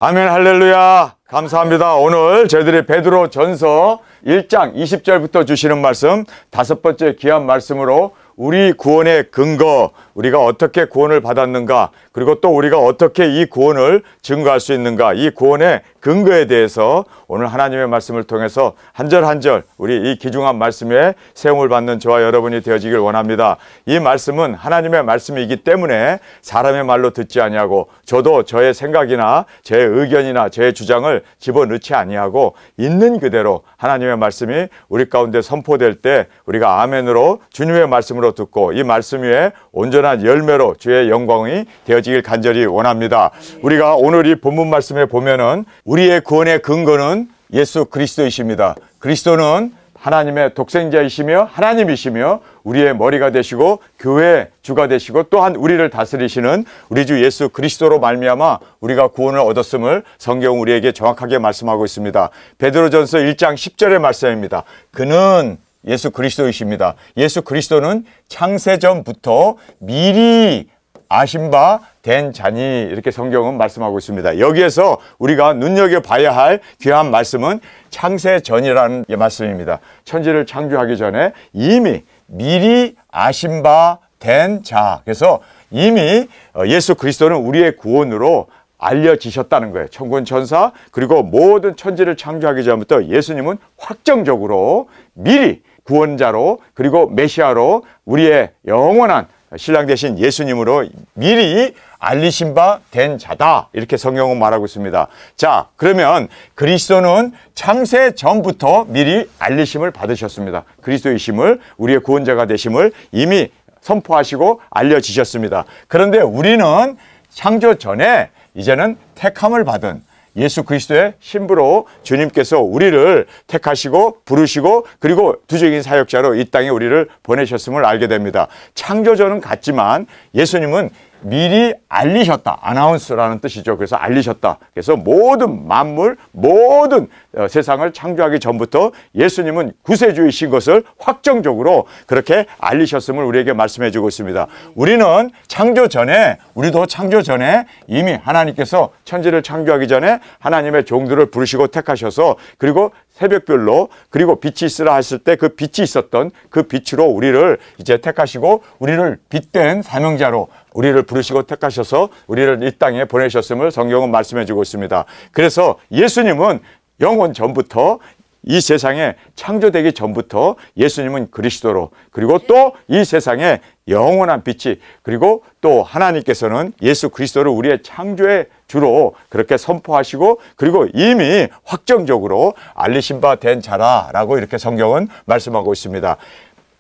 아멘, 할렐루야. 감사합니다. 오늘 저희들이 베드로 전서 1장 20절부터 주시는 말씀, 다섯 번째 귀한 말씀으로 우리 구원의 근거, 우리가 어떻게 구원을 받았는가, 그리고 또 우리가 어떻게 이 구원을 증거할 수 있는가, 이 구원의 근거에 대해서 오늘 하나님의 말씀을 통해서 한 절 한 절 우리 이 귀중한 말씀에 세움을 받는 저와 여러분이 되어지길 원합니다. 이 말씀은 하나님의 말씀이기 때문에 사람의 말로 듣지 아니하고, 저도 저의 생각이나 제 의견이나 제 주장을 집어넣지 아니하고 있는 그대로 하나님의 말씀이 우리 가운데 선포될 때 우리가 아멘으로 주님의 말씀으로 듣고 이 말씀 위에 온전한 열매로 주의 영광이 되어지길 간절히 원합니다. 우리가 오늘 이 본문 말씀에 보면은 우리의 구원의 근거는 예수 그리스도이십니다. 그리스도는 하나님의 독생자이시며 하나님이시며 우리의 머리가 되시고 교회의 주가 되시고 또한 우리를 다스리시는 우리 주 예수 그리스도로 말미암아 우리가 구원을 얻었음을 성경은 우리에게 정확하게 말씀하고 있습니다. 베드로전서 1장 10절의 말씀입니다. 그는 예수 그리스도이십니다. 예수 그리스도는 창세전부터 미리 아신 바 된 자니, 이렇게 성경은 말씀하고 있습니다. 여기에서 우리가 눈여겨봐야 할 귀한 말씀은 창세전이라는 말씀입니다. 천지를 창조하기 전에 이미 미리 아신 바 된 자, 그래서 이미 예수 그리스도는 우리의 구원으로 알려지셨다는 거예요. 천군 천사 그리고 모든 천지를 창조하기 전부터 예수님은 확정적으로 미리 구원자로 그리고 메시아로 우리의 영원한 신랑 되신 예수님으로 미리 알리신 바 된 자다, 이렇게 성경은 말하고 있습니다. 자, 그러면 그리스도는 창세 전부터 미리 알리심을 받으셨습니다. 그리스도이심을, 우리의 구원자가 되심을 이미 선포하시고 알려지셨습니다. 그런데 우리는 창조 전에 이제는 택함을 받은 예수 그리스도의 신부로 주님께서 우리를 택하시고 부르시고 그리고 두적인 사역자로 이 땅에 우리를 보내셨음을 알게 됩니다. 창조전은 같지만 예수님은 미리 알리셨다. 아나운스라는 뜻이죠. 그래서 알리셨다. 그래서 모든 만물, 모든 세상을 창조하기 전부터 예수님은 구세주이신 것을 확정적으로 그렇게 알리셨음을 우리에게 말씀해 주고 있습니다. 우리는 창조 전에, 우리도 창조 전에 이미 하나님께서 천지를 창조하기 전에 하나님의 종들을 부르시고 택하셔서 그리고 새벽별로 그리고 빛이 있으라 했을 때 그 빛이 있었던 그 빛으로 우리를 이제 택하시고 우리를 빛된 사명자로 우리를 부르시고 택하셔서 우리를 이 땅에 보내셨음을 성경은 말씀해 주고 있습니다. 그래서 예수님은 영원 전부터 이 세상에 창조되기 전부터 예수님은 그리스도로, 그리고 또 이 세상에 영원한 빛이, 그리고 또 하나님께서는 예수 그리스도를 우리의 창조의 주로 그렇게 선포하시고 그리고 이미 확정적으로 알리신 바 된 자라라고 이렇게 성경은 말씀하고 있습니다.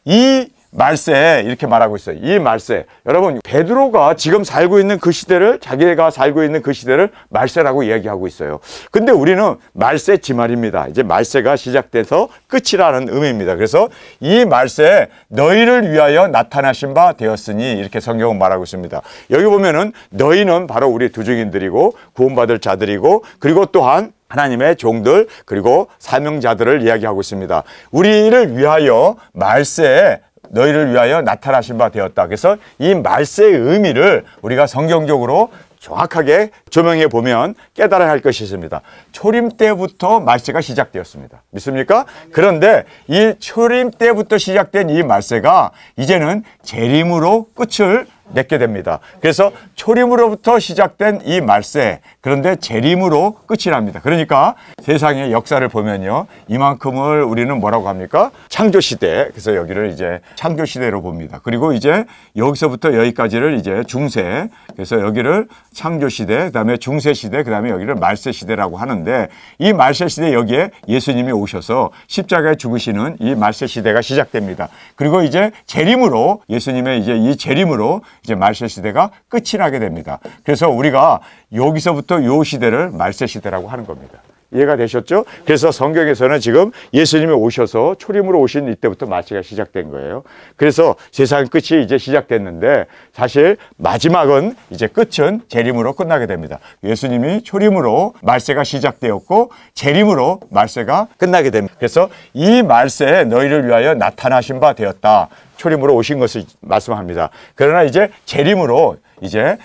이 말세, 이렇게 말하고 있어요. 이 말세, 여러분, 베드로가 지금 살고 있는 그 시대를, 자기가 살고 있는 그 시대를 말세라고 이야기하고 있어요. 근데 우리는 말세 지말입니다. 이제 말세가 시작돼서 끝이라는 의미입니다. 그래서 이 말세에 너희를 위하여 나타나신 바 되었으니, 이렇게 성경은 말하고 있습니다. 여기 보면은 너희는 바로 우리 두증인들이고 구원받을 자들이고 그리고 또한 하나님의 종들 그리고 사명자들을 이야기하고 있습니다. 우리를 위하여 말세에 너희를 위하여 나타나신 바 되었다. 그래서 이 말세의 의미를 우리가 성경적으로 정확하게 조명해 보면 깨달아야 할 것이 있습니다. 초림 때부터 말세가 시작되었습니다. 믿습니까? 그런데 이 초림 때부터 시작된 이 말세가 이제는 재림으로 끝을 맺게 됩니다. 그래서 초림으로부터 시작된 이 말세, 그런데 재림으로 끝이 납니다. 그러니까 세상의 역사를 보면요, 이만큼을 우리는 뭐라고 합니까? 창조시대. 그래서 여기를 이제 창조시대로 봅니다. 그리고 이제 여기서부터 여기까지를 이제 중세, 그래서 여기를 창조시대, 그 다음에 중세시대, 그 다음에 여기를 말세시대라고 하는데, 이 말세시대 여기에 예수님이 오셔서 십자가에 죽으시는 이 말세시대가 시작됩니다. 그리고 이제 재림으로, 예수님의 이제 이 재림으로 이제 말세 시대가 끝이 나게 됩니다. 그래서 우리가 여기서부터 요 시대를 말세 시대라고 하는 겁니다. 이해가 되셨죠? 그래서 성경에서는 지금 예수님이 오셔서 초림으로 오신 이때부터 말세가 시작된 거예요. 그래서 세상 끝이 이제 시작됐는데 사실 마지막은 이제 끝은 재림으로 끝나게 됩니다. 예수님이 초림으로 말세가 시작되었고 재림으로 말세가 끝나게 됩니다. 그래서 이 말세에 너희를 위하여 나타나신 바 되었다. 초림으로 오신 것을 말씀합니다. 그러나 이제 재림으로 이제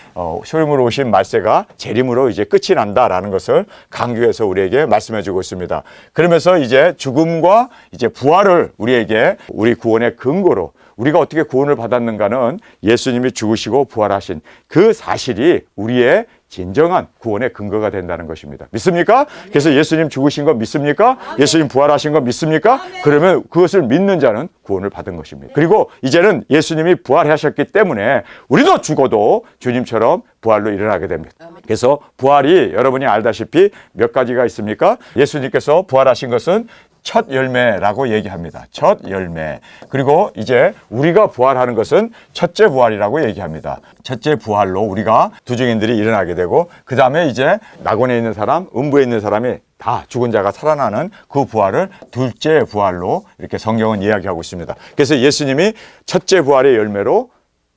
소림으로 오신 말세가 재림으로 이제 끝이 난다라는 것을 강조해서 우리에게 말씀해 주고 있습니다. 그러면서 이제 죽음과 이제 부활을 우리에게 우리 구원의 근거로 우리가 어떻게 구원을 받았는가는 예수님이 죽으시고 부활하신 그 사실이 우리의 진정한 구원의 근거가 된다는 것입니다. 믿습니까? 그래서 예수님 죽으신 거 믿습니까? 예수님 부활하신 거 믿습니까? 그러면 그것을 믿는 자는 구원을 받은 것입니다. 그리고 이제는 예수님이 부활하셨기 때문에 우리도 죽어도 주님처럼 부활로 일어나게 됩니다. 그래서 부활이 여러분이 알다시피 몇 가지가 있습니까? 예수님께서 부활하신 것은 첫 열매라고 얘기합니다. 첫 열매. 그리고 이제 우리가 부활하는 것은 첫째 부활이라고 얘기합니다. 첫째 부활로 우리가 두 증인들이 일어나게 되고 그 다음에 이제 낙원에 있는 사람, 음부에 있는 사람이 다 죽은 자가 살아나는 그 부활을 둘째 부활로 이렇게 성경은 이야기하고 있습니다. 그래서 예수님이 첫째 부활의 열매로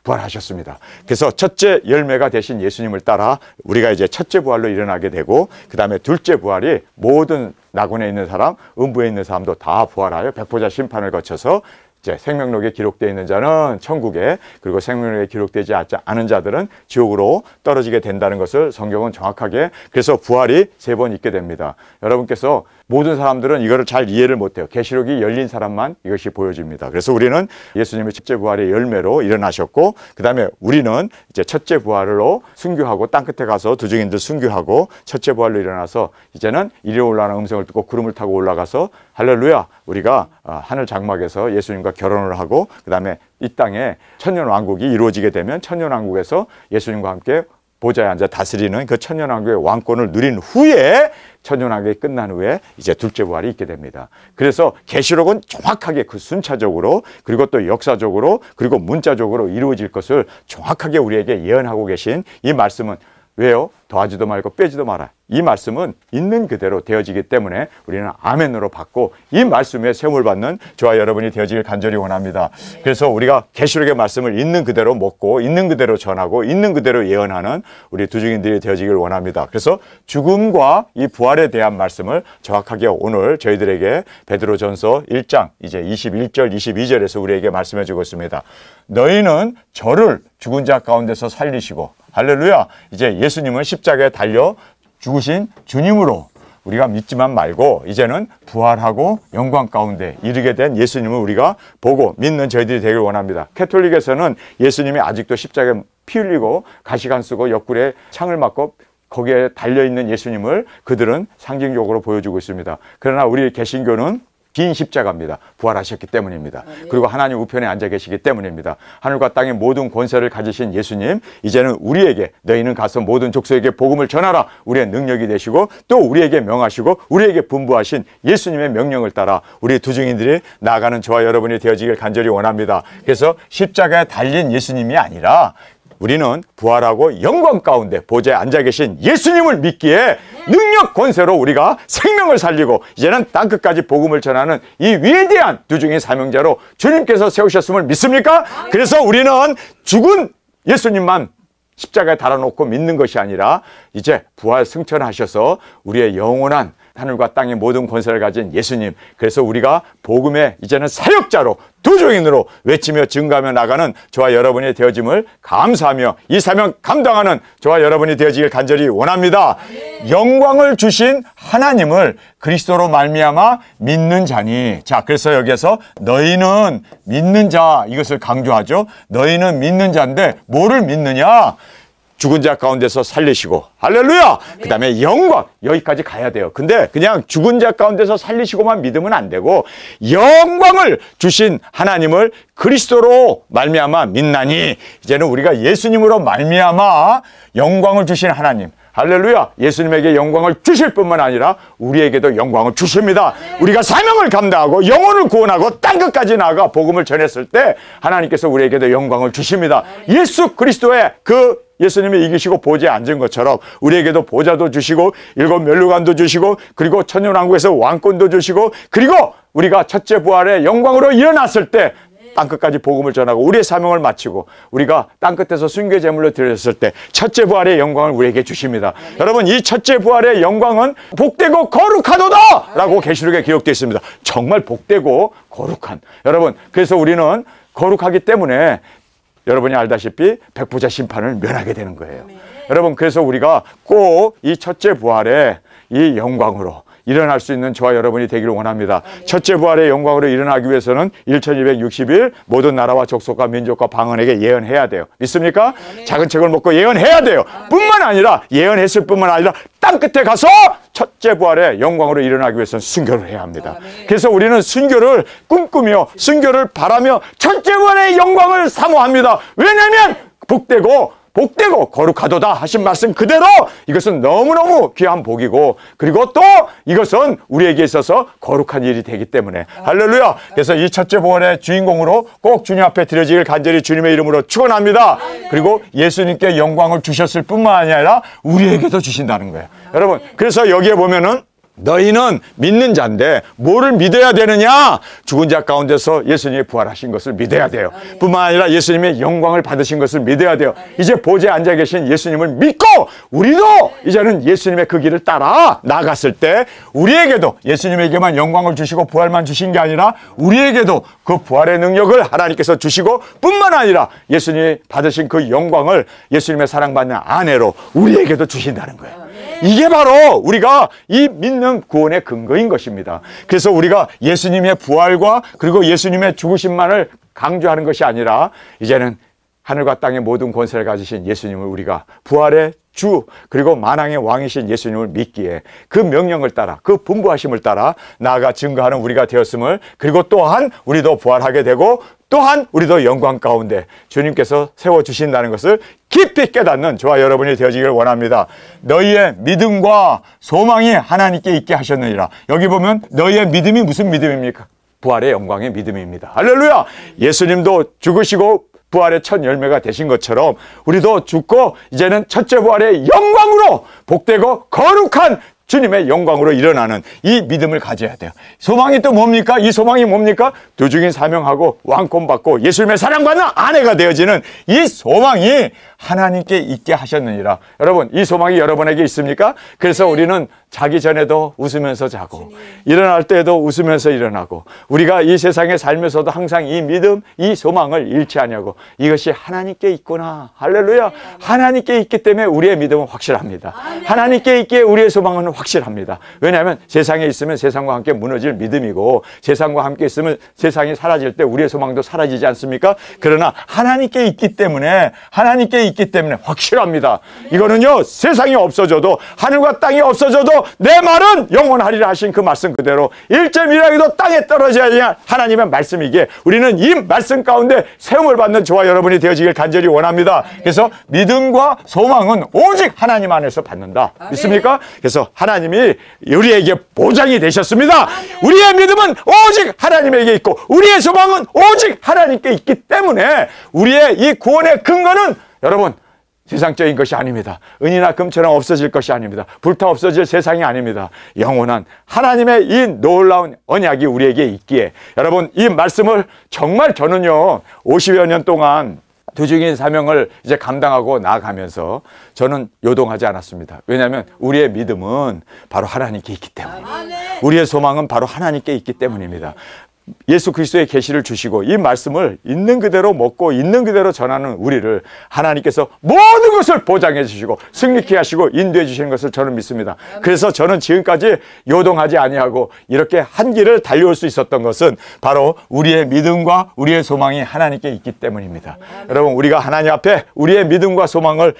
부활하셨습니다. 그래서 첫째 열매가 되신 예수님을 따라 우리가 이제 첫째 부활로 일어나게 되고 그 다음에 둘째 부활이 모든 낙원에 있는 사람, 음부에 있는 사람도 다 부활하여 백보자 심판을 거쳐서 이제 생명록에 기록되어 있는 자는 천국에, 그리고 생명록에 기록되지 않은 자들은 지옥으로 떨어지게 된다는 것을 성경은 정확하게, 그래서 부활이 3번 있게 됩니다. 여러분께서 모든 사람들은 이거를 잘 이해를 못해요. 계시록이 열린 사람만 이것이 보여집니다. 그래서 우리는 예수님의 첫째 부활의 열매로 일어나셨고 그 다음에 우리는 이제 첫째 부활로 순교하고 땅끝에 가서 두 증인들 순교하고 첫째 부활로 일어나서 이제는 이리 올라가는 음성을 듣고 구름을 타고 올라가서 할렐루야, 우리가 하늘 장막에서 예수님과 결혼을 하고 그 다음에 이 땅에 천년왕국이 이루어지게 되면 천년왕국에서 예수님과 함께 보좌에 앉아 다스리는 그 천년왕국의 왕권을 누린 후에 천년왕국이 끝난 후에 이제 둘째 부활이 있게 됩니다. 그래서 계시록은 정확하게 그 순차적으로 그리고 또 역사적으로 그리고 문자적으로 이루어질 것을 정확하게 우리에게 예언하고 계신 이 말씀은 왜요? 더하지도 말고 빼지도 마라. 이 말씀은 있는 그대로 되어지기 때문에 우리는 아멘으로 받고 이 말씀에 세움을 받는 저와 여러분이 되어지길 간절히 원합니다. 그래서 우리가 계시록의 말씀을 있는 그대로 먹고 있는 그대로 전하고 있는 그대로 예언하는 우리 두 증인들이 되어지길 원합니다. 그래서 죽음과 이 부활에 대한 말씀을 정확하게 오늘 저희들에게 베드로전서 1장 이제 21절 22절에서 우리에게 말씀해 주고 있습니다. 너희는 저를 죽은 자 가운데서 살리시고 할렐루야, 이제 예수님은 십자가에 달려 죽으신 주님으로 우리가 믿지만 말고 이제는 부활하고 영광 가운데 이르게 된 예수님을 우리가 보고 믿는 저희들이 되길 원합니다. 캐톨릭에서는 예수님이 아직도 십자가에 피 흘리고 가시관 쓰고 옆구리에 창을 맞고 거기에 달려있는 예수님을 그들은 상징적으로 보여주고 있습니다. 그러나 우리 개신교는 긴 십자가입니다. 부활하셨기 때문입니다. 그리고 하나님 우편에 앉아 계시기 때문입니다. 하늘과 땅의 모든 권세를 가지신 예수님, 이제는 우리에게 너희는 가서 모든 족속에게 복음을 전하라. 우리의 능력이 되시고 또 우리에게 명하시고 우리에게 분부하신 예수님의 명령을 따라 우리 두 증인들이 나아가는 저와 여러분이 되어지길 간절히 원합니다. 그래서 십자가에 달린 예수님이 아니라 우리는 부활하고 영광 가운데 보좌에 앉아 계신 예수님을 믿기에 능력 권세로 우리가 생명을 살리고 이제는 땅끝까지 복음을 전하는 이 위대한 두 증인 사명자로 주님께서 세우셨음을 믿습니까? 그래서 우리는 죽은 예수님만 십자가에 달아놓고 믿는 것이 아니라 이제 부활 승천하셔서 우리의 영원한 하늘과 땅의 모든 권세를 가진 예수님, 그래서 우리가 복음의 이제는 사역자로 두 증인으로 외치며 증가하며 나가는 저와 여러분이 되어짐을 감사하며 이 사명 감당하는 저와 여러분이 되어지길 간절히 원합니다. 영광을 주신 하나님을 그리스도로 말미암아 믿는 자니, 자, 그래서 여기에서 너희는 믿는 자, 이것을 강조하죠. 너희는 믿는 자인데 뭐를 믿느냐? 죽은 자 가운데서 살리시고 할렐루야, 그 다음에 영광, 여기까지 가야 돼요. 근데 그냥 죽은 자 가운데서 살리시고만 믿으면 안 되고 영광을 주신 하나님을 그리스도로 말미암아 믿나니, 이제는 우리가 예수님으로 말미암아 영광을 주신 하나님, 할렐루야, 예수님에게 영광을 주실 뿐만 아니라 우리에게도 영광을 주십니다. 우리가 사명을 감당하고 영혼을 구원하고 땅끝까지 나아가 복음을 전했을 때 하나님께서 우리에게도 영광을 주십니다. 예수 그리스도의 그 예수님이 이기시고 보좌에 앉은 것처럼 우리에게도 보좌도 주시고 일곱 면류관도 주시고 그리고 천년왕국에서 왕권도 주시고 그리고 우리가 첫째 부활의 영광으로 일어났을 때 땅끝까지 복음을 전하고 우리의 사명을 마치고 우리가 땅끝에서 순교 제물로 드렸을 때 첫째 부활의 영광을 우리에게 주십니다. 여러분, 이 첫째 부활의 영광은 복되고 거룩하도다 라고 계시록에 기록되어 있습니다. 정말 복되고 거룩한, 여러분, 그래서 우리는 거룩하기 때문에 여러분이 알다시피 백보자 심판을 면하게 되는 거예요. 여러분, 그래서 우리가 꼭 이 첫째 부활의 이 영광으로 일어날 수 있는 저와 여러분이 되기를 원합니다. 첫째 부활의 영광으로 일어나기 위해서는 1260일 모든 나라와 족속과 민족과 방언에게 예언해야 돼요. 믿습니까? 작은 책을 먹고 예언해야 돼요. 뿐만 아니라 예언했을 뿐만 아니라 땅끝에 가서 첫째 부활의 영광으로 일어나기 위해서는 순교를 해야 합니다. 그래서 우리는 순교를 꿈꾸며 순교를 바라며 첫째 부활의 영광을 사모합니다. 왜냐하면 복되고 거룩하도다 하신 말씀 그대로 이것은 너무너무 귀한 복이고, 그리고 또 이것은 우리에게 있어서 거룩한 일이 되기 때문에 할렐루야. 그래서 이 첫째 부활의 주인공으로 꼭 주님 앞에 드려지길 간절히 주님의 이름으로 축원합니다. 그리고 예수님께 영광을 주셨을 뿐만 아니라 우리에게도 주신다는 거예요. 여러분, 그래서 여기에 보면은 너희는 믿는 자인데 뭐를 믿어야 되느냐? 죽은 자 가운데서 예수님이 부활하신 것을 믿어야 돼요. 뿐만 아니라 예수님의 영광을 받으신 것을 믿어야 돼요. 이제 보좌에 앉아 계신 예수님을 믿고 우리도 이제는 예수님의 그 길을 따라 나갔을 때 우리에게도 예수님에게만 영광을 주시고 부활만 주신 게 아니라 우리에게도 그 부활의 능력을 하나님께서 주시고, 뿐만 아니라 예수님이 받으신 그 영광을 예수님의 사랑받는 아내로 우리에게도 주신다는 거예요. 이게 바로 우리가 이 믿는 구원의 근거인 것입니다. 그래서 우리가 예수님의 부활과 그리고 예수님의 죽으심만을 강조하는 것이 아니라 이제는 하늘과 땅의 모든 권세를 가지신 예수님을 우리가 부활의 주 그리고 만왕의 왕이신 예수님을 믿기에 그 명령을 따라 그 분부하심을 따라 나아가 증거하는 우리가 되었음을, 그리고 또한 우리도 부활하게 되고 또한 우리도 영광 가운데 주님께서 세워주신다는 것을 깊이 깨닫는 저와 여러분이 되어지기를 원합니다. 너희의 믿음과 소망이 하나님께 있게 하셨느니라. 여기 보면 너희의 믿음이 무슨 믿음입니까? 부활의 영광의 믿음입니다. 할렐루야. 예수님도 죽으시고 부활의 첫 열매가 되신 것처럼 우리도 죽고 이제는 첫째 부활의 영광으로 복되고 거룩한 주님의 영광으로 일어나는 이 믿음을 가져야 돼요. 소망이 또 뭡니까? 이 소망이 뭡니까? 도중인 사명하고 왕권받고 예수님의 사랑받는 아내가 되어지는 이 소망이 하나님께 있게 하셨느니라. 여러분, 이 소망이 여러분에게 있습니까? 그래서 우리는 자기 전에도 웃으면서 자고 일어날 때에도 웃으면서 일어나고, 우리가 이 세상에 살면서도 항상 이 믿음, 이 소망을 잃지 않냐고. 이것이 하나님께 있구나. 할렐루야. 하나님께 있기 때문에 우리의 믿음은 확실합니다. 하나님께 있기에 우리의 소망은 확실합니다. 왜냐하면 세상에 있으면 세상과 함께 무너질 믿음이고, 세상과 함께 있으면 세상이 사라질 때 우리의 소망도 사라지지 않습니까? 그러나 하나님께 있기 때문에 확실합니다. 이거는요, 세상이 없어져도 하늘과 땅이 없어져도 내 말은 영원하리라 하신 그 말씀 그대로 1.1하기도 땅에 떨어져야 하나님의 말씀이기에 우리는 이 말씀 가운데 세움을 받는 저와 여러분이 되어지길 간절히 원합니다. 그래서 믿음과 소망은 오직 하나님 안에서 받는다. 믿습니까? 그래서 하나님이 우리에게 보장이 되셨습니다. 우리의 믿음은 오직 하나님에게 있고 우리의 소망은 오직 하나님께 있기 때문에 우리의 이 구원의 근거는 여러분 세상적인 것이 아닙니다. 은이나 금처럼 없어질 것이 아닙니다. 불타 없어질 세상이 아닙니다. 영원한 하나님의 이 놀라운 언약이 우리에게 있기에 여러분, 이 말씀을 정말 저는요 50여 년 동안 도중인 사명을 이제 감당하고 나아가면서 저는 요동하지 않았습니다. 왜냐하면 우리의 믿음은 바로 하나님께 있기 때문에, 우리의 소망은 바로 하나님께 있기 때문입니다. 예수 그리스도의 계시를 주시고 이 말씀을 있는 그대로 먹고 있는 그대로 전하는 우리를 하나님께서 모든 것을 보장해 주시고 승리케 하시고 인도해 주시는 것을 저는 믿습니다. 그래서 저는 지금까지 요동하지 아니하고 이렇게 한 길을 달려올 수 있었던 것은 바로 우리의 믿음과 우리의 소망이 하나님께 있기 때문입니다. 여러분, 우리가 하나님 앞에 우리의 믿음과 소망을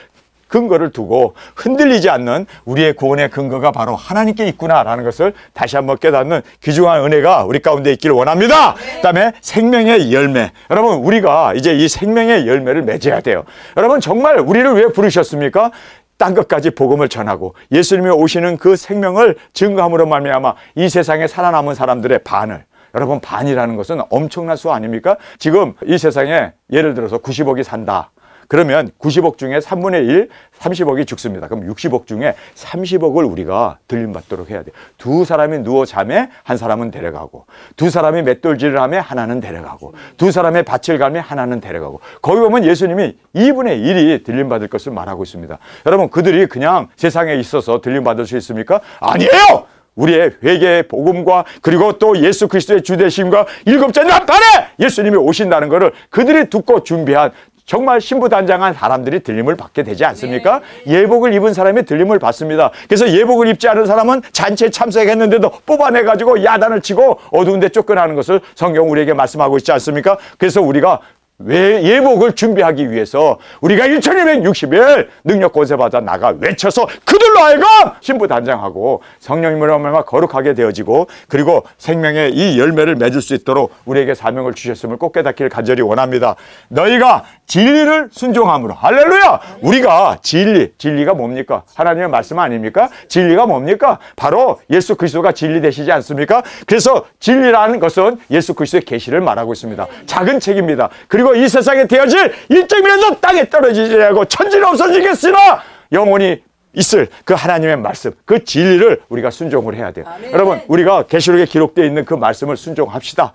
근거를 두고 흔들리지 않는 우리의 구원의 근거가 바로 하나님께 있구나라는 것을 다시 한번 깨닫는 귀중한 은혜가 우리 가운데 있기를 원합니다. 그다음에 생명의 열매. 여러분, 우리가 이제 이 생명의 열매를 맺어야 돼요. 여러분, 정말 우리를 왜 부르셨습니까? 땅 끝까지 복음을 전하고 예수님이 오시는 그 생명을 증거함으로 말미암아 이 세상에 살아남은 사람들의 반을, 여러분, 반이라는 것은 엄청난 수 아닙니까? 지금 이 세상에 예를 들어서 90억이 산다. 그러면 90억 중에 3분의 1, 30억이 죽습니다. 그럼 60억 중에 30억을 우리가 들림받도록 해야 돼요. 두 사람이 누워 자매 한 사람은 데려가고, 두 사람이 맷돌질을 하며 하나는 데려가고, 두 사람의 밭을 가며 하나는 데려가고. 거기 보면 예수님이 2분의 1이 들림받을 것을 말하고 있습니다. 여러분, 그들이 그냥 세상에 있어서 들림받을 수 있습니까? 아니에요! 우리의 회개의 복음과 그리고 또 예수 그리스도의 주되심과 일곱째 나팔에 예수님이 오신다는 것을 그들이 듣고 준비한 정말 신부단장한 사람들이 들림을 받게 되지 않습니까? 예복을 입은 사람이 들림을 받습니다. 그래서 예복을 입지 않은 사람은 잔치에 참석했는데도 뽑아내가지고 야단을 치고 어두운 데 쫓겨나는 것을 성경 우리에게 말씀하고 있지 않습니까? 그래서 우리가 왜 예복을 준비하기 위해서 우리가 1260일 능력 권세 받아 나가 외쳐서 그들로 하여금 신부 단장하고 성령님으로 말미암아 거룩하게 되어지고 그리고 생명의 이 열매를 맺을 수 있도록 우리에게 사명을 주셨음을 꼭 깨닫기를 간절히 원합니다. 너희가 진리를 순종함으로 할렐루야. 우리가 진리가 뭡니까? 하나님의 말씀 아닙니까? 진리가 뭡니까? 바로 예수 그리스도가 진리 되시지 않습니까? 그래서 진리라는 것은 예수 그리스도의 계시를 말하고 있습니다. 작은 책입니다. 그리고 이 세상에 되어질 일점이라도 땅에 떨어지지 않고 천지는 없어지겠으나 영원히 있을 그 하나님의 말씀, 그 진리를 우리가 순종을 해야 돼요. 아멘. 여러분, 우리가 계시록에 기록되어 있는 그 말씀을 순종합시다.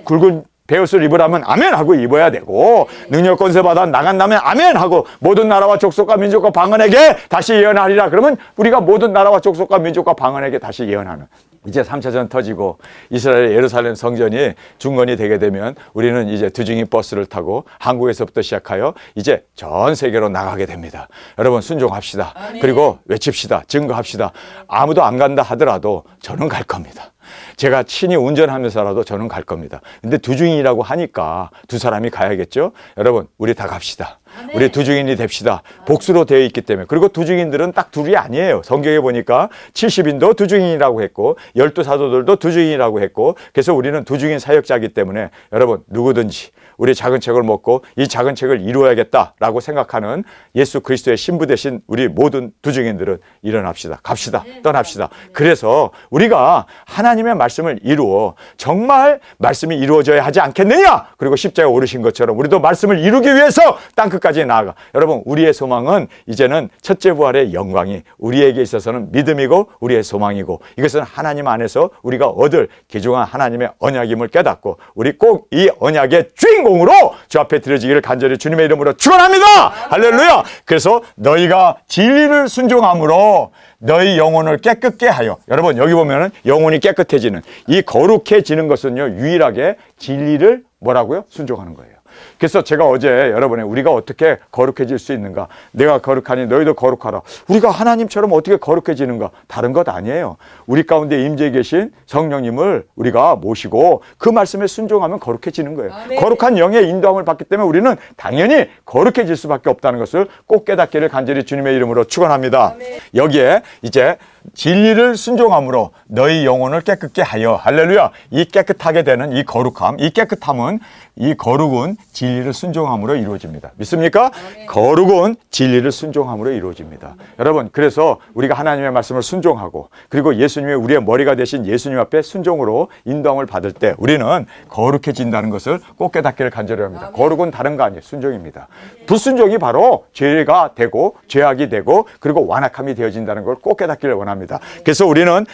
굵은 베옷을 입으라면 아멘 하고 입어야 되고, 능력 권세 받아 나간다면 아멘 하고, 모든 나라와 족속과 민족과 방언에게 다시 예언하리라. 그러면 우리가 모든 나라와 족속과 민족과 방언에게 다시 예언하는, 이제 3차전 터지고 이스라엘 예루살렘 성전이 중건이 되게 되면 우리는 이제 두중이 버스를 타고 한국에서부터 시작하여 이제 전 세계로 나가게 됩니다. 여러분 순종합시다. 아멘. 그리고 외칩시다. 증거합시다. 아무도 안 간다 하더라도 저는 갈 겁니다. 제가 친히 운전하면서라도 저는 갈 겁니다. 근데 두중인이라고 하니까 두 사람이 가야겠죠? 여러분 우리 다 갑시다. 우리 두중인이 됩시다. 복수로 되어 있기 때문에. 그리고 두중인들은 딱 둘이 아니에요. 성경에 보니까 70인도 두중인이라고 했고 12사도들도 두중인이라고 했고, 그래서 우리는 두중인 사역자이기 때문에 여러분 누구든지 우리 작은 책을 먹고 이 작은 책을 이루어야겠다라고 생각하는 예수 그리스도의 신부 되신 우리 모든 두중인들은 일어납시다. 갑시다. 떠납시다. 그래서 우리가 하나님의 말씀을 이루어 정말 말씀이 이루어져야 하지 않겠느냐? 그리고 십자가에 오르신 것처럼 우리도 말씀을 이루기 위해서 땅끝까지 나아가. 여러분 우리의 소망은 이제는 첫째 부활의 영광이 우리에게 있어서는 믿음이고 우리의 소망이고, 이것은 하나님 안에서 우리가 얻을 귀중한 하나님의 언약임을 깨닫고 우리 꼭 이 언약의 주인공으로 주 앞에 드려지기를 간절히 주님의 이름으로 축원합니다. 할렐루야. 그래서 너희가 진리를 순종함으로 너희 영혼을 깨끗게 하여, 여러분 여기 보면은 영혼이 깨끗해지는, 이 거룩해지는 것은요 유일하게 진리를 뭐라고요? 순종하는 거예요. 그래서 제가 어제 여러분의 우리가 어떻게 거룩해질 수 있는가, 내가 거룩하니 너희도 거룩하라. 우리가 하나님처럼 어떻게 거룩해지는가? 다른 것 아니에요. 우리 가운데 임재해 계신 성령님을 우리가 모시고 그 말씀에 순종하면 거룩해지는 거예요. 아멘. 거룩한 영의 인도함을 받기 때문에 우리는 당연히 거룩해질 수밖에 없다는 것을 꼭 깨닫기를 간절히 주님의 이름으로 축원합니다. 아멘. 여기에 이제 진리를 순종함으로 너희 영혼을 깨끗게 하여, 할렐루야. 이 깨끗하게 되는 이 거룩함, 이 깨끗함은, 이 거룩은 진리를 순종함으로 이루어집니다. 믿습니까? 아멘. 거룩은 진리를 순종함으로 이루어집니다. 여러분 그래서 우리가 하나님의 말씀을 순종하고 그리고 예수님의 우리의 머리가 되신 예수님 앞에 순종으로 인도함을 받을 때 우리는 거룩해진다는 것을 꼭 깨닫기를 간절히 합니다. 아멘. 거룩은 다른 거 아니에요. 순종입니다. 불순종이 바로 죄가 되고 죄악이 되고 그리고 완악함이 되어진다는 걸 꼭 깨닫기를 원합니다. 그래서 우리는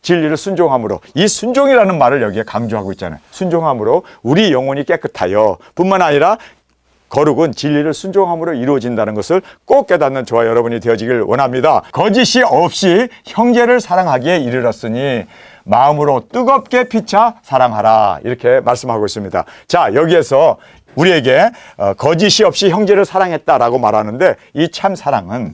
진리를 순종함으로, 이 순종이라는 말을 여기에 강조하고 있잖아요. 순종함으로 우리 영혼이 깨끗하여, 뿐만 아니라 거룩은 진리를 순종함으로 이루어진다는 것을 꼭 깨닫는 저와 여러분이 되어지길 원합니다. 거짓이 없이 형제를 사랑하기에 이르렀으니 마음으로 뜨겁게 피차 사랑하라, 이렇게 말씀하고 있습니다. 자, 여기에서 우리에게 거짓이 없이 형제를 사랑했다라고 말하는데, 이 참 사랑은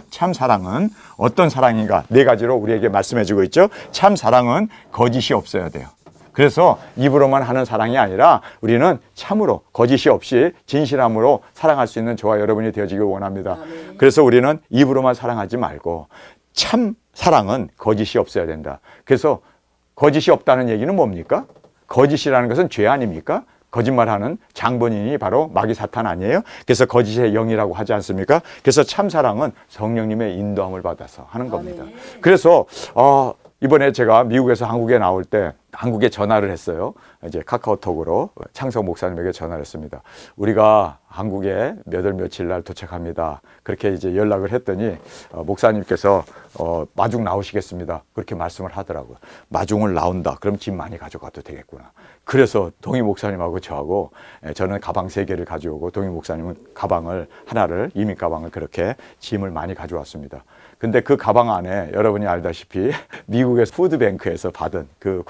어떤 사랑인가? 네 가지로 우리에게 말씀해주고 있죠. 참 사랑은 거짓이 없어야 돼요. 그래서 입으로만 하는 사랑이 아니라 우리는 참으로 거짓이 없이 진실함으로 사랑할 수 있는 저와 여러분이 되어지길 원합니다. 그래서 우리는 입으로만 사랑하지 말고 참 사랑은 거짓이 없어야 된다. 그래서 거짓이 없다는 얘기는 뭡니까? 거짓이라는 것은 죄 아닙니까? 거짓말하는 장본인이 바로 마귀 사탄 아니에요? 그래서 거짓의 영이라고 하지 않습니까? 그래서 참사랑은 성령님의 인도함을 받아서 하는 겁니다. 그래서 이번에 제가 미국에서 한국에 나올 때 한국에 전화를 했어요. 이제 카카오톡으로 창석 목사님에게 전화를 했습니다. 우리가 한국에 몇 월 며칠 날 도착합니다. 그렇게 이제 연락을 했더니 목사님께서 마중 나오시겠습니다. 그렇게 말씀을 하더라고요. 마중을 나온다. 그럼 짐 많이 가져가도 되겠구나. 그래서 동희 목사님하고 저하고, 저는 가방 3개를 가져오고 동희 목사님은 가방을 하나를, 이민 가방을 그렇게 짐을 많이 가져왔습니다. 근데 그 가방 안에 여러분이 알다시피 미국의 푸드뱅크에서 받은 그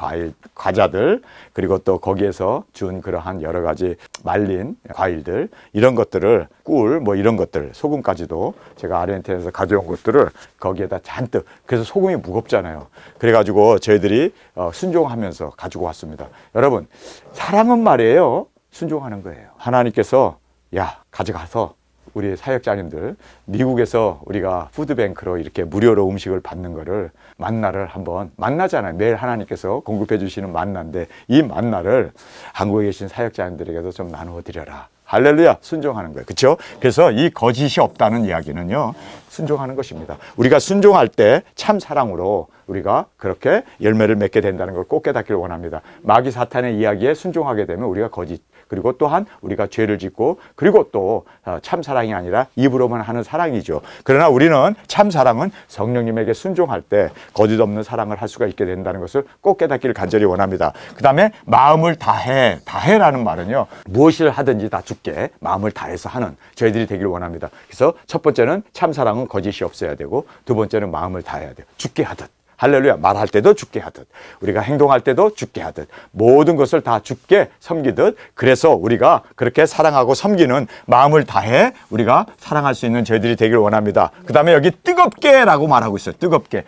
과자들, 그리고 또 거기에서 준 그러한 여러 가지 말린 과일들, 이런 것들을 꿀 뭐 이런 것들 소금까지도 제가 아르헨티나에서 가져온 것들을 거기에다 잔뜩, 그래서 소금이 무겁잖아요. 그래가지고 저희들이 순종하면서 가지고 왔습니다. 여러분, 사랑은 말이에요, 순종하는 거예요. 하나님께서 야 가져가서 우리 사역자님들, 미국에서 우리가 푸드뱅크로 이렇게 무료로 음식을 받는 거를, 만나를 한번 만나잖아요. 매일 하나님께서 공급해 주시는 만나인데 이 만나를 한국에 계신 사역자님들에게도 좀 나누어 드려라. 할렐루야. 순종하는 거예요. 그렇죠? 그래서 이 거짓이 없다는 이야기는요, 순종하는 것입니다. 우리가 순종할 때 참 사랑으로 우리가 그렇게 열매를 맺게 된다는 걸 꼭 깨닫기를 원합니다. 마귀 사탄의 이야기에 순종하게 되면 우리가 거짓, 그리고 또한 우리가 죄를 짓고, 그리고 또 참 사랑이 아니라 입으로만 하는 사랑이죠. 그러나 우리는 참 사랑은 성령님에게 순종할 때 거짓 없는 사랑을 할 수가 있게 된다는 것을 꼭 깨닫기를 간절히 원합니다. 그 다음에 마음을 다해, 다해라는 말은요, 무엇을 하든지 다 죽게 마음을 다해서 하는 저희들이 되기를 원합니다. 그래서 첫 번째는 참 사랑은 거짓이 없어야 되고, 두 번째는 마음을 다해야 돼요. 죽게 하듯. 할렐루야. 말할 때도 죽게 하듯, 우리가 행동할 때도 죽게 하듯, 모든 것을 다 죽게 섬기듯, 그래서 우리가 그렇게 사랑하고 섬기는 마음을 다해 우리가 사랑할 수 있는 저희들이 되기를 원합니다. 그 다음에 여기 뜨겁게 라고 말하고 있어요. 뜨겁게.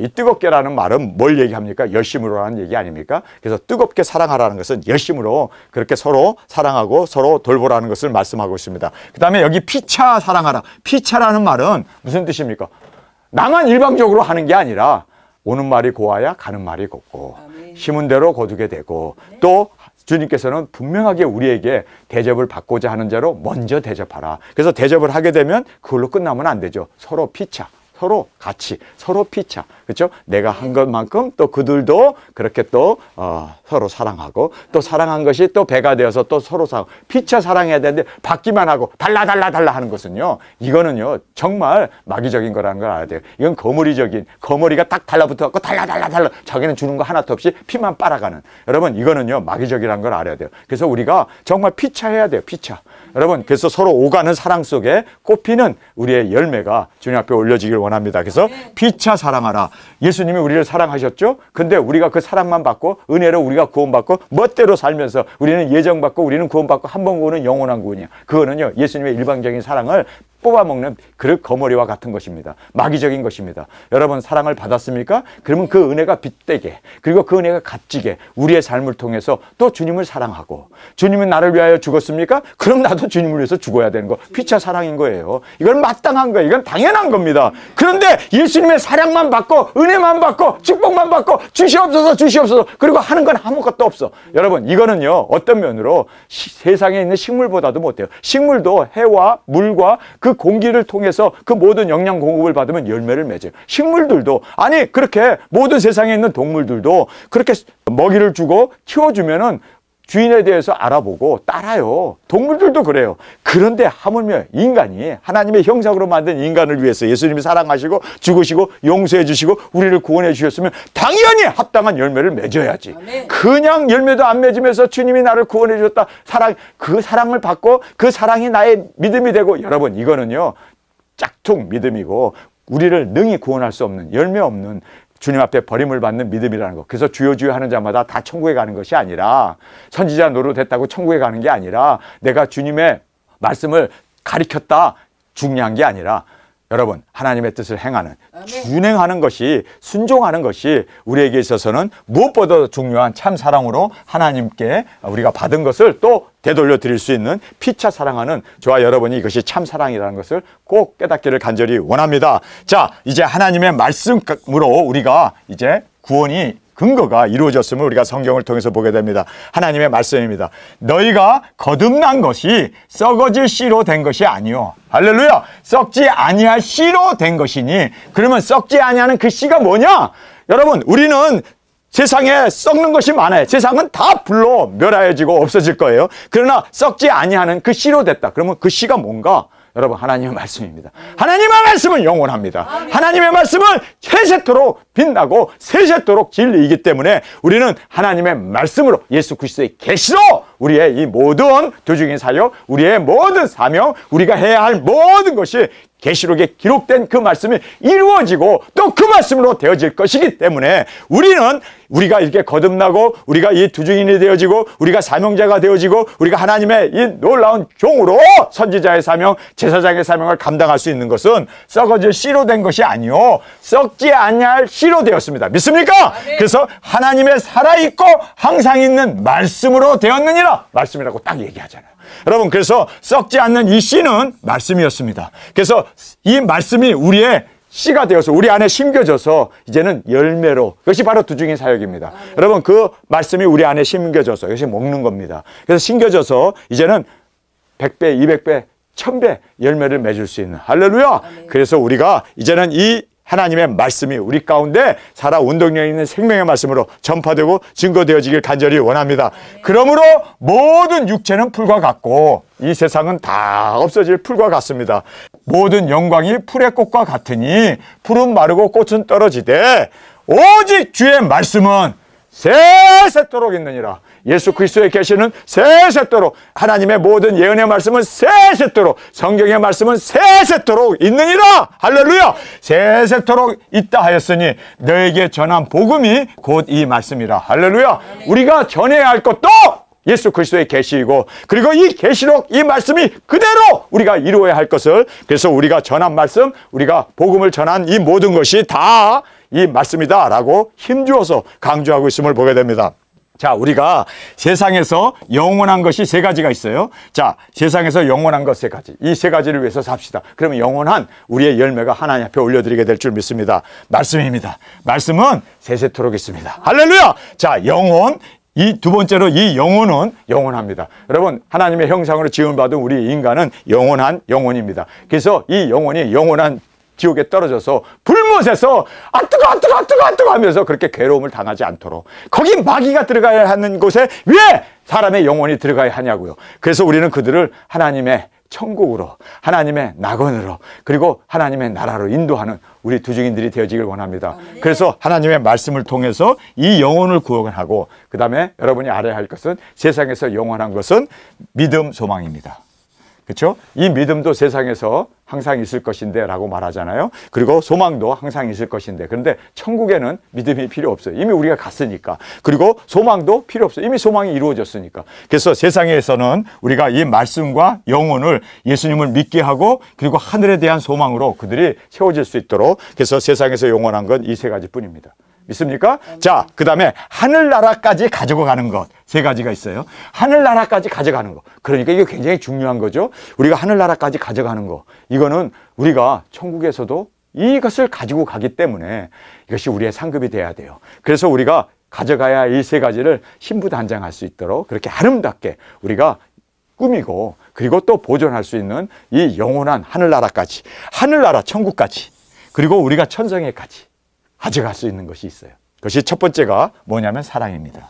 이 뜨겁게라는 말은 뭘 얘기합니까? 열심으로라는 얘기 아닙니까? 그래서 뜨겁게 사랑하라는 것은 열심으로 그렇게 서로 사랑하고 서로 돌보라는 것을 말씀하고 있습니다. 그 다음에 여기 피차 사랑하라. 피차라는 말은 무슨 뜻입니까? 나만 일방적으로 하는 게 아니라 오는 말이 고와야 가는 말이 곱고, 심은 대로 거두게 되고, 또 주님께서는 분명하게 우리에게 대접을 받고자 하는 자로 먼저 대접하라. 그래서 대접을 하게 되면 그걸로 끝나면 안 되죠. 서로 피차, 서로 같이, 서로 피차. 그렇죠? 내가 한 것만큼 또 그들도 그렇게 또 서로 사랑하고, 또 사랑한 것이 또 배가 되어서 또 서로 사랑하고, 피차 사랑해야 되는데 받기만 하고 달라 하는 것은요, 이거는요 정말 마귀적인 거라는 걸 알아야 돼요. 이건 거머리가 딱 달라붙어갖고 달라 자기는 주는 거 하나도 없이 피만 빨아가는, 여러분 이거는요 마귀적이라는 걸 알아야 돼요. 그래서 우리가 정말 피차해야 돼요. 피차. 여러분, 그래서 서로 오가는 사랑 속에 꽃피는 우리의 열매가 주님 앞에 올려지기를 원합니다. 그래서 피차 사랑하라. 예수님이 우리를 사랑하셨죠? 근데 우리가 그 사랑만 받고 은혜로 우리가 구원받고 멋대로 살면서 우리는 예정받고 우리는 구원받고 한 번 구원은 영원한 구원이야. 그거는요 예수님의 일방적인 사랑을 뽑아먹는 그릇 거머리와 같은 것입니다. 마귀적인 것입니다. 여러분, 사랑을 받았습니까? 그러면 그 은혜가 빗대게, 그리고 그 은혜가 값지게 우리의 삶을 통해서 또 주님을 사랑하고, 주님은 나를 위하여 죽었습니까? 그럼 나도 주님을 위해서 죽어야 되는 거, 피차 사랑인 거예요. 이건 마땅한 거예요. 이건 당연한 겁니다. 그런데 예수님의 사랑만 받고 은혜만 받고 축복만 받고 주시옵소서 그리고 하는 건 아무것도 없어. 여러분, 이거는요 어떤 면으로 세상에 있는 식물보다도 못해요. 식물도 해와 물과 그 공기를 통해서 그 모든 영양 공급을 받으면 열매를 맺어요. 식물들도, 아니 그렇게 모든 세상에 있는 동물들도 그렇게 먹이를 주고 키워주면은 주인에 대해서 알아보고 따라요. 동물들도 그래요. 그런데 하물며 인간이 하나님의 형상으로 만든 인간을 위해서 예수님이 사랑하시고 죽으시고 용서해 주시고 우리를 구원해 주셨으면 당연히 합당한 열매를 맺어야지. 아멘. 그냥 열매도 안 맺으면서 주님이 나를 구원해 주셨다, 그 사랑을 받고 그 사랑이 나의 믿음이 되고, 여러분 이거는요 짝퉁 믿음이고 우리를 능히 구원할 수 없는, 열매 없는 주님 앞에 버림을 받는 믿음이라는 거. 그래서 주여 하는 자마다 다 천국에 가는 것이 아니라, 선지자 노릇했다고 천국에 가는 게 아니라, 내가 주님의 말씀을 가리켰다 중요한 게 아니라, 여러분 하나님의 뜻을 행하는, 준행하는 것이, 순종하는 것이 우리에게 있어서는 무엇보다 중요한 참 사랑으로 하나님께 우리가 받은 것을 또 되돌려 드릴 수 있는 피차 사랑하는 저와 여러분이 이것이 참 사랑이라는 것을 꼭 깨닫기를 간절히 원합니다. 자, 이제 하나님의 말씀으로 우리가 이제 구원이 근거가 이루어졌음을 우리가 성경을 통해서 보게 됩니다. 하나님의 말씀입니다. 너희가 거듭난 것이 썩어질 씨로 된 것이 아니요, 할렐루야, 썩지 아니할 씨로 된 것이니. 그러면 썩지 아니하는 그 씨가 뭐냐? 여러분, 우리는 세상에 썩는 것이 많아요. 세상은 다 불로 멸하여지고 없어질 거예요. 그러나 썩지 아니하는 그 씨로 됐다. 그러면 그 씨가 뭔가? 여러분, 하나님의 말씀입니다. 하나님의 말씀은 영원합니다. 하나님의 말씀은 세세토록 빛나고 세세토록 진리이기 때문에 우리는 하나님의 말씀으로, 예수 그리스도의 계시로 우리의 이 모든 두중인 사역, 우리의 모든 사명, 우리가 해야 할 모든 것이 계시록에 기록된 그 말씀이 이루어지고 또 그 말씀으로 되어질 것이기 때문에 우리가 이렇게 거듭나고 우리가 이 두중인이 되어지고 우리가 사명자가 되어지고 우리가 하나님의 이 놀라운 종으로 선지자의 사명, 제사장의 사명을 감당할 수 있는 것은 썩어질 씨로 된 것이 아니요 썩지 아니할 씨로 되었습니다. 믿습니까? 그래서 하나님의 살아있고 항상 있는 말씀으로 되었느니라. 말씀이라고 딱 얘기하잖아요. 여러분, 그래서 썩지 않는 이 씨는 말씀이었습니다. 그래서 이 말씀이 우리의 씨가 되어서 우리 안에 심겨져서 이제는 열매로, 그것이 바로 두중인 사역입니다. 여러분, 그 말씀이 우리 안에 심겨져서 이것이 먹는 겁니다. 그래서 심겨져서 이제는 100배, 200배, 1000배 열매를 맺을 수 있는, 할렐루야. 그래서 우리가 이제는 이 하나님의 말씀이 우리 가운데 살아 운동력 있는 생명의 말씀으로 전파되고 증거되어지길 간절히 원합니다. 그러므로 모든 육체는 풀과 같고 이 세상은 다 없어질 풀과 같습니다. 모든 영광이 풀의 꽃과 같으니 풀은 마르고 꽃은 떨어지되 오직 주의 말씀은 세세토록 있느니라. 예수 그리스도의 계시는 세세토록, 하나님의 모든 예언의 말씀은 세세토록, 성경의 말씀은 세세토록 있느니라. 할렐루야. 세세토록 있다 하였으니 너에게 전한 복음이 곧 이 말씀이라. 할렐루야. 우리가 전해야 할 것도 예수 그리스도의 계시이고, 그리고 이 계시록, 이 말씀이 그대로 우리가 이루어야 할 것을, 그래서 우리가 전한 말씀, 우리가 복음을 전한 이 모든 것이 다 이 말씀이다 라고 힘주어서 강조하고 있음을 보게 됩니다. 자, 우리가 세상에서 영원한 것이 세 가지가 있어요. 자, 세상에서 영원한 것 세 가지. 이 세 가지를 위해서 삽시다. 그러면 영원한 우리의 열매가 하나님 앞에 올려드리게 될 줄 믿습니다. 말씀입니다. 말씀은 세세토록 있습니다. 할렐루야! 자, 영혼. 이 두 번째로 이 영혼은 영원합니다. 여러분, 하나님의 형상으로 지음받은 우리 인간은 영원한 영혼입니다. 그래서 이 영혼이 영원한 지옥에 떨어져서 불못에서 아 뜨거 하면서 그렇게 괴로움을 당하지 않도록, 거기 마귀가 들어가야 하는 곳에 왜 사람의 영혼이 들어가야 하냐고요. 그래서 우리는 그들을 하나님의 천국으로, 하나님의 낙원으로, 그리고 하나님의 나라로 인도하는 우리 두중인들이 되어지길 원합니다. 그래서 하나님의 말씀을 통해서 이 영혼을 구원하고, 그 다음에 여러분이 알아야 할 것은 세상에서 영원한 것은 믿음, 소망입니다. 그렇죠? 이 믿음도 세상에서 항상 있을 것인데 라고 말하잖아요. 그리고 소망도 항상 있을 것인데, 그런데 천국에는 믿음이 필요 없어요. 이미 우리가 갔으니까. 그리고 소망도 필요 없어요. 이미 소망이 이루어졌으니까. 그래서 세상에서는 우리가 이 말씀과 영혼을, 예수님을 믿게 하고, 그리고 하늘에 대한 소망으로 그들이 세워질 수 있도록, 그래서 세상에서 영원한 건 이 세 가지 뿐입니다. 믿습니까? 자, 그 다음에 하늘나라까지 가지고 가는 것 세 가지가 있어요. 하늘나라까지 가져가는 것. 그러니까 이게 굉장히 중요한 거죠. 우리가 하늘나라까지 가져가는 거. 이거는 우리가 천국에서도 이것을 가지고 가기 때문에 이것이 우리의 상급이 돼야 돼요. 그래서 우리가 가져가야 이 세 가지를 신부단장할 수 있도록 그렇게 아름답게 우리가 꾸미고, 그리고 또 보존할 수 있는 이 영원한 하늘나라까지, 하늘나라 천국까지, 그리고 우리가 천성에까지 가져갈 수 있는 것이 있어요. 그것이 첫 번째가 뭐냐면 사랑입니다.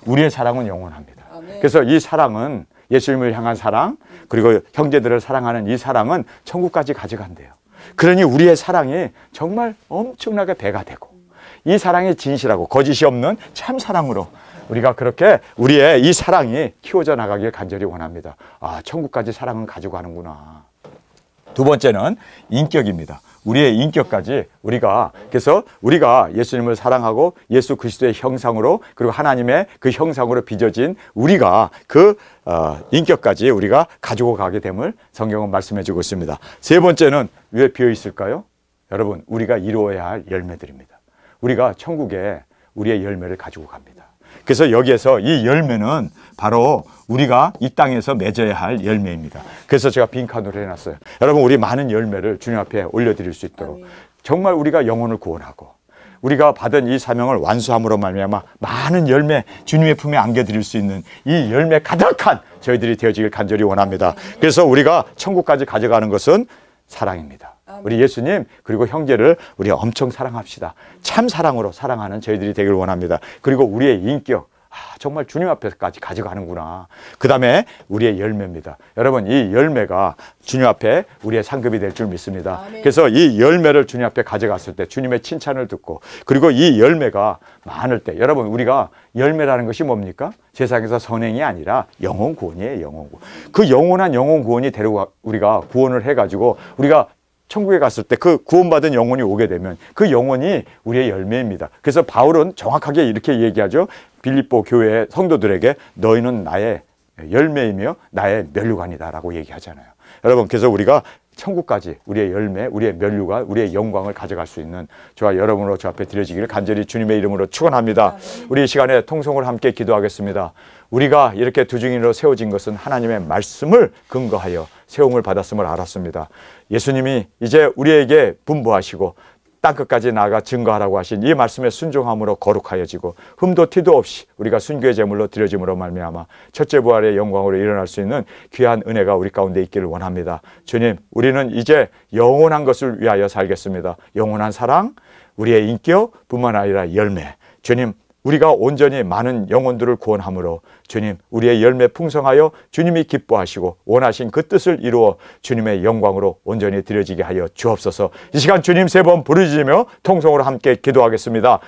우리의 사랑은 영원합니다. 그래서 이 사랑은 예수님을 향한 사랑, 그리고 형제들을 사랑하는 이 사랑은 천국까지 가져간대요. 그러니 우리의 사랑이 정말 엄청나게 배가 되고, 이 사랑이 진실하고 거짓이 없는 참 사랑으로 우리가 그렇게 우리의 이 사랑이 키워져 나가길 간절히 원합니다. 아, 천국까지 사랑은 가지고 가는구나. 두 번째는 인격입니다. 우리의 인격까지 그래서 우리가 예수님을 사랑하고 예수 그리스도의 형상으로, 그리고 하나님의 그 형상으로 빚어진 우리가 그 인격까지 우리가 가지고 가게 됨을 성경은 말씀해 주고 있습니다. 세 번째는 왜 비어 있을까요? 여러분, 우리가 이루어야 할 열매들입니다. 우리가 천국에 우리의 열매를 가지고 갑니다. 그래서 여기에서 이 열매는 바로 우리가 이 땅에서 맺어야 할 열매입니다. 그래서 제가 빈칸으로 해놨어요. 여러분, 우리 많은 열매를 주님 앞에 올려드릴 수 있도록 정말 우리가 영혼을 구원하고 우리가 받은 이 사명을 완수함으로 말미암아 많은 열매 주님의 품에 안겨드릴 수 있는 이 열매 가득한 저희들이 되어지길 간절히 원합니다. 그래서 우리가 천국까지 가져가는 것은 사랑입니다. 우리 예수님 그리고 형제를 우리 엄청 사랑합시다. 참 사랑으로 사랑하는 저희들이 되길 원합니다. 그리고 우리의 인격, 정말 주님 앞에까지 가져가는구나. 그 다음에 우리의 열매입니다. 여러분, 이 열매가 주님 앞에 우리의 상급이 될 줄 믿습니다. 아멘. 그래서 이 열매를 주님 앞에 가져갔을 때 주님의 칭찬을 듣고, 그리고 이 열매가 많을 때, 여러분, 우리가 열매라는 것이 뭡니까? 세상에서 선행이 아니라 영혼 구원이에요. 영혼 구원. 그 영원한 영혼 구원이 데려가 우리가 구원을 해가지고 우리가 천국에 갔을 때 그 구원받은 영혼이 오게 되면 그 영혼이 우리의 열매입니다. 그래서 바울은 정확하게 이렇게 얘기하죠. 빌립보 교회 성도들에게 너희는 나의 열매이며 나의 면류관이다라고 얘기하잖아요. 여러분, 그래서 우리가 천국까지 우리의 열매, 우리의 면류관, 우리의 영광을 가져갈 수 있는 저와 여러분으로 저 앞에 드려지기를 간절히 주님의 이름으로 축원합니다. 우리 이 시간에 통성을 함께 기도하겠습니다. 우리가 이렇게 두 증인으로 세워진 것은 하나님의 말씀을 근거하여 세움을 받았음을 알았습니다. 예수님이 이제 우리에게 분부하시고 땅끝까지 나아가 증거하라고 하신 이 말씀에 순종함으로 거룩하여지고 흠도 티도 없이 우리가 순교의 제물로 드려짐으로 말미암아 첫째 부활의 영광으로 일어날 수 있는 귀한 은혜가 우리 가운데 있기를 원합니다. 주님, 우리는 이제 영원한 것을 위하여 살겠습니다. 영원한 사랑, 우리의 인격 뿐만 아니라 열매. 주님, 우리가 온전히 많은 영혼들을 구원함으로 주님, 우리의 열매 풍성하여 주님이 기뻐하시고 원하신 그 뜻을 이루어 주님의 영광으로 온전히 드려지게 하여 주옵소서. 이 시간 주님 세 번 부르짖으며 통성으로 함께 기도하겠습니다.